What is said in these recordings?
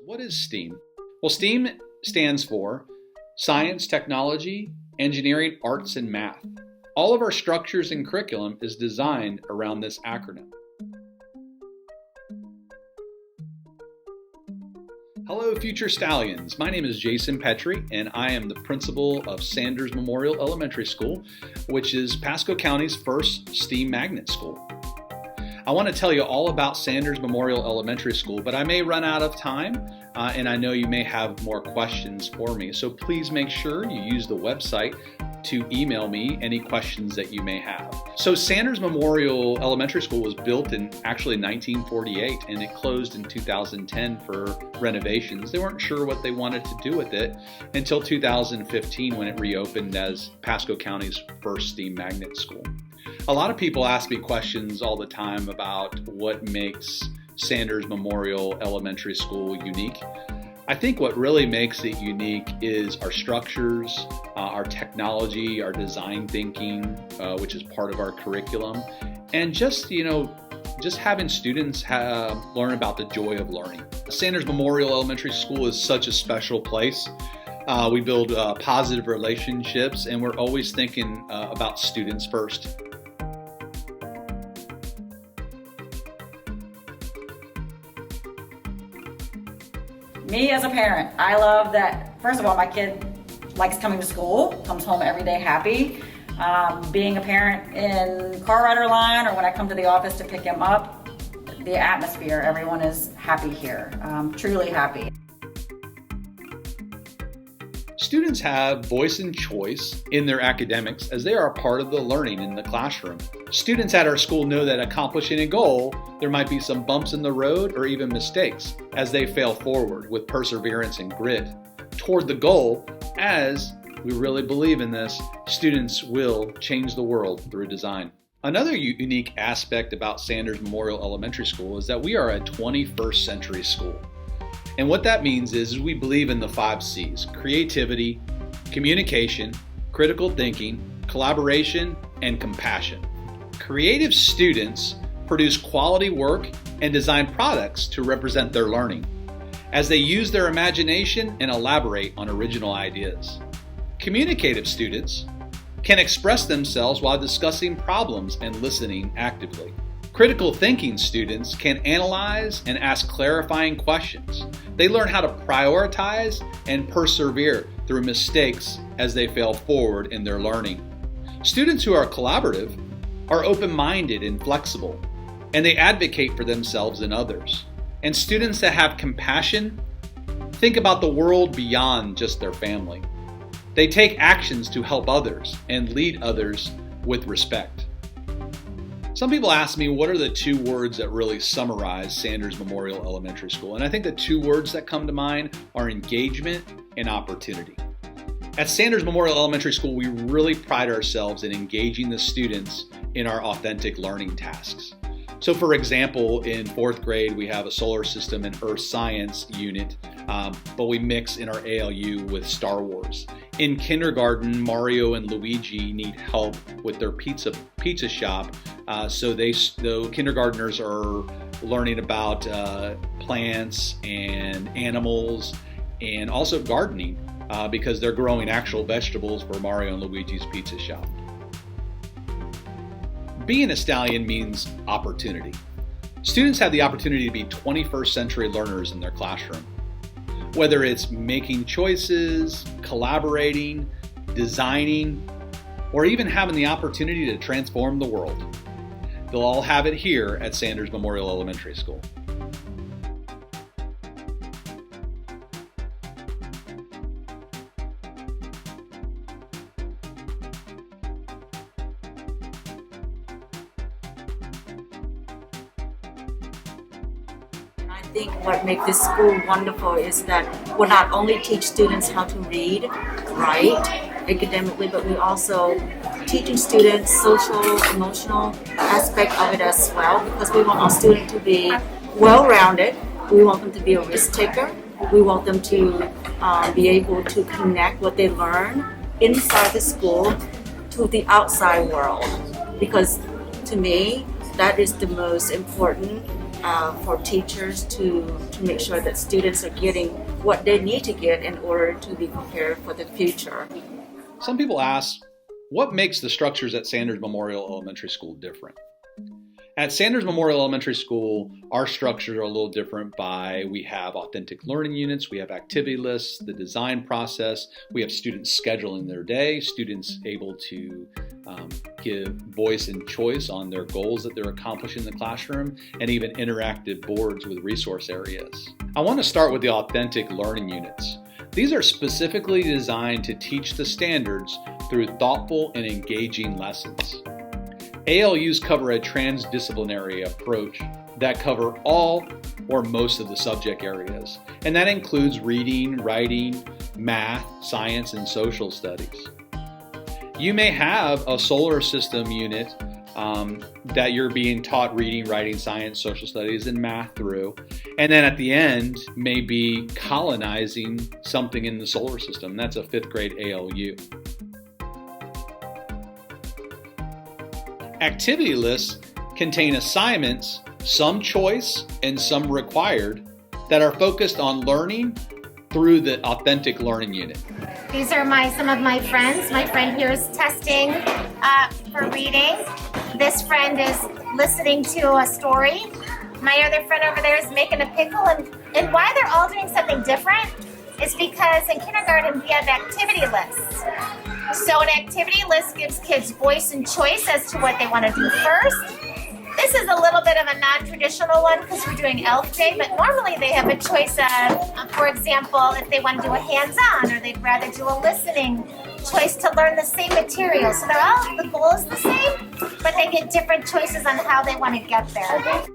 What is STEAM? Well, STEAM stands for Science, Technology, Engineering, Arts, and Math. All of our structures and curriculum is designed around this acronym. Hello, future stallions. My name is Jason Petrie, and I am the principal of Sanders Memorial Elementary School, which is Pasco County's first STEAM magnet school. I want to tell you all about Sanders Memorial Elementary School, but I may run out of time, and I know you may have more questions for me. So please make sure you use the website to email me any questions that you may have. So Sanders Memorial Elementary School was built in actually 1948, and it closed in 2010 for renovations. They weren't sure what they wanted to do with it until 2015 when it reopened as Pasco County's first STEAM magnet school. A lot of people ask me questions all the time about what makes Sanders Memorial Elementary School unique. I think what really makes it unique is our structures, our technology, our design thinking, which is part of our curriculum, and just having students learn about the joy of learning. Sanders Memorial Elementary School is such a special place. We build positive relationships, and we're always thinking about students first. Me as a parent, I love that, first of all, my kid likes coming to school, comes home every day happy. Being a parent in car rider line or when I come to the office to pick him up, the atmosphere, everyone is happy here, truly happy. Students have voice and choice in their academics as they are a part of the learning in the classroom. Students at our school know that accomplishing a goal, there might be some bumps in the road or even mistakes as they fail forward with perseverance and grit toward the goal. As we really believe in this, students will change the world through design. Another unique aspect about Sanders Memorial Elementary School is that we are a 21st century school. And what that means is we believe in the 5 C's: creativity, communication, critical thinking, collaboration, and compassion. Creative students produce quality work and design products to represent their learning as they use their imagination and elaborate on original ideas. Communicative students can express themselves while discussing problems and listening actively. Critical thinking students can analyze and ask clarifying questions. They learn how to prioritize and persevere through mistakes as they fail forward in their learning. Students who are collaborative are open-minded and flexible, and they advocate for themselves and others. And students that have compassion think about the world beyond just their family. They take actions to help others and lead others with respect. Some people ask me, what are the 2 words that really summarize Sanders Memorial Elementary School? And I think the 2 words that come to mind are engagement and opportunity. At Sanders Memorial Elementary School, we really pride ourselves in engaging the students in our authentic learning tasks. So for example, in 4th grade, we have a solar system and earth science unit, but we mix in our ALU with Star Wars. In kindergarten, Mario and Luigi need help with their pizza shop, so the kindergartners are learning about plants and animals and also gardening because they're growing actual vegetables for Mario and Luigi's pizza shop. Being a stallion means opportunity. Students have the opportunity to be 21st century learners in their classroom. Whether it's making choices, collaborating, designing, or even having the opportunity to transform the world. They'll all have it here at Sanders Memorial Elementary School. I think what makes this school wonderful is that we'll not only teach students how to read, write academically, but we also teaching students social, emotional aspect of it as well, because we want our students to be well-rounded. We want them to be a risk taker. We want them to be able to connect what they learn inside the school to the outside world, because to me, that is the most important for teachers to make sure that students are getting what they need to get in order to be prepared for the future. Some people ask, what makes the structures at Sanders Memorial Elementary School different? At Sanders Memorial Elementary School, our structures are a little different we have authentic learning units, we have activity lists, the design process, we have students scheduling their day, students able to give voice and choice on their goals that they're accomplishing in the classroom, and even interactive boards with resource areas. I want to start with the authentic learning units. These are specifically designed to teach the standards through thoughtful and engaging lessons. ALUs cover a transdisciplinary approach that cover all or most of the subject areas, and that includes reading, writing, math, science, and social studies. You may have a solar system unit that you're being taught reading, writing, science, social studies, and math through, and then at the end may be colonizing something in the solar system. That's a 5th grade ALU. Activity lists contain assignments, some choice and some required, that are focused on learning through the authentic learning unit. These are some of my friends. My friend here is testing for reading. This friend is listening to a story. My other friend over there is making a pickle. And why they're all doing something different is because in kindergarten we have activity lists. So an activity list gives kids voice and choice as to what they want to do first. This is a little bit of a non-traditional one because we're doing Elf Day, but normally they have a choice of, for example, if they want to do a hands-on or they'd rather do a listening choice to learn the same material. So the goal is the same, but they get different choices on how they want to get there.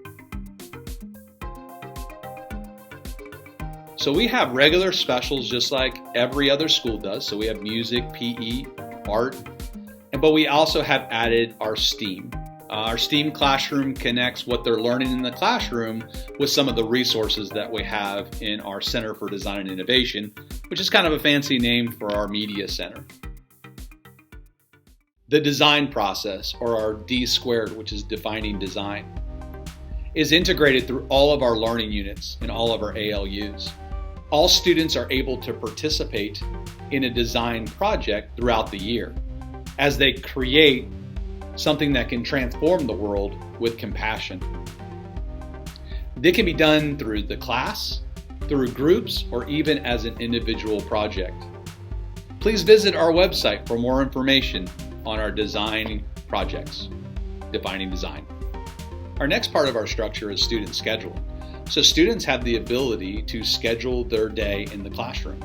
So we have regular specials just like every other school does. So we have music, PE, art, but we also have added our STEAM. Our STEAM classroom connects what they're learning in the classroom with some of the resources that we have in our Center for Design and Innovation, which is kind of a fancy name for our media center. The design process, or our D squared, which is defining design, is integrated through all of our learning units and all of our ALUs. All students are able to participate in a design project throughout the year as they create something that can transform the world with compassion. They can be done through the class, through groups, or even as an individual project. Please visit our website for more information on our design projects, Defining Design. Our next part of our structure is student scheduling. So students have the ability to schedule their day in the classroom.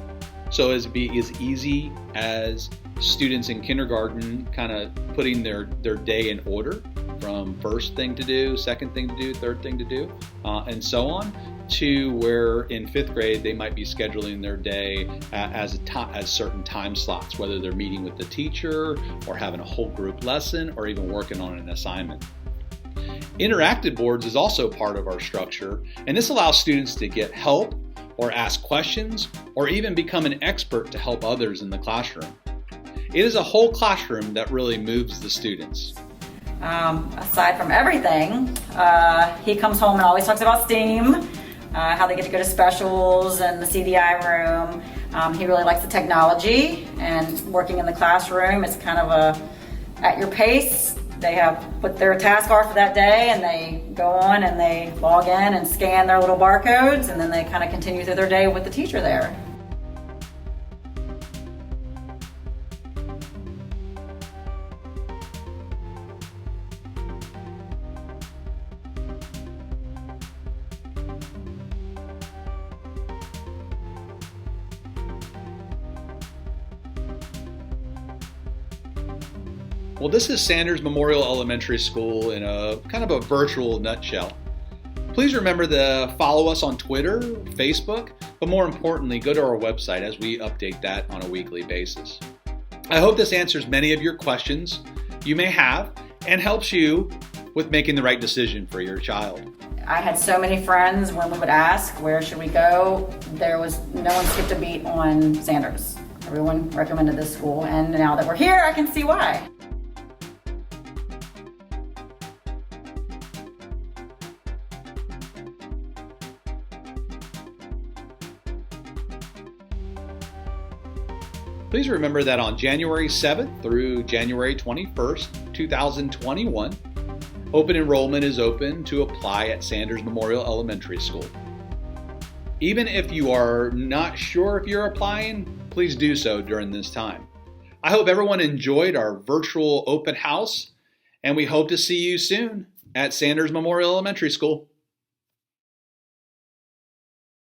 So as easy as students in kindergarten kind of putting their day in order from first thing to do, second thing to do, third thing to do, and so on, to where in 5th grade they might be scheduling their day as certain time slots, whether they're meeting with the teacher or having a whole group lesson or even working on an assignment. Interactive boards is also part of our structure, and this allows students to get help or ask questions or even become an expert to help others in the classroom. It is a whole classroom that really moves the students. Aside from everything, he comes home and always talks about STEAM, how they get to go to specials and the CDI room. He really likes the technology and working in the classroom. It's kind of at your pace. They have what their tasks are for that day, and they go on and they log in and scan their little barcodes, and then they kind of continue through their day with the teacher there. Well, this is Sanders Memorial Elementary School in a kind of a virtual nutshell. Please remember to follow us on Twitter, Facebook, but more importantly, go to our website as we update that on a weekly basis. I hope this answers many of your questions you may have and helps you with making the right decision for your child. I had so many friends when we would ask, where should we go? There was no one skipped a beat on Sanders. Everyone recommended this school, and now that we're here, I can see why. Please remember that on January 7th through January 21st, 2021, open enrollment is open to apply at Sanders Memorial Elementary School. Even if you are not sure if you're applying, please do so during this time. I hope everyone enjoyed our virtual open house, and we hope to see you soon at Sanders Memorial Elementary School.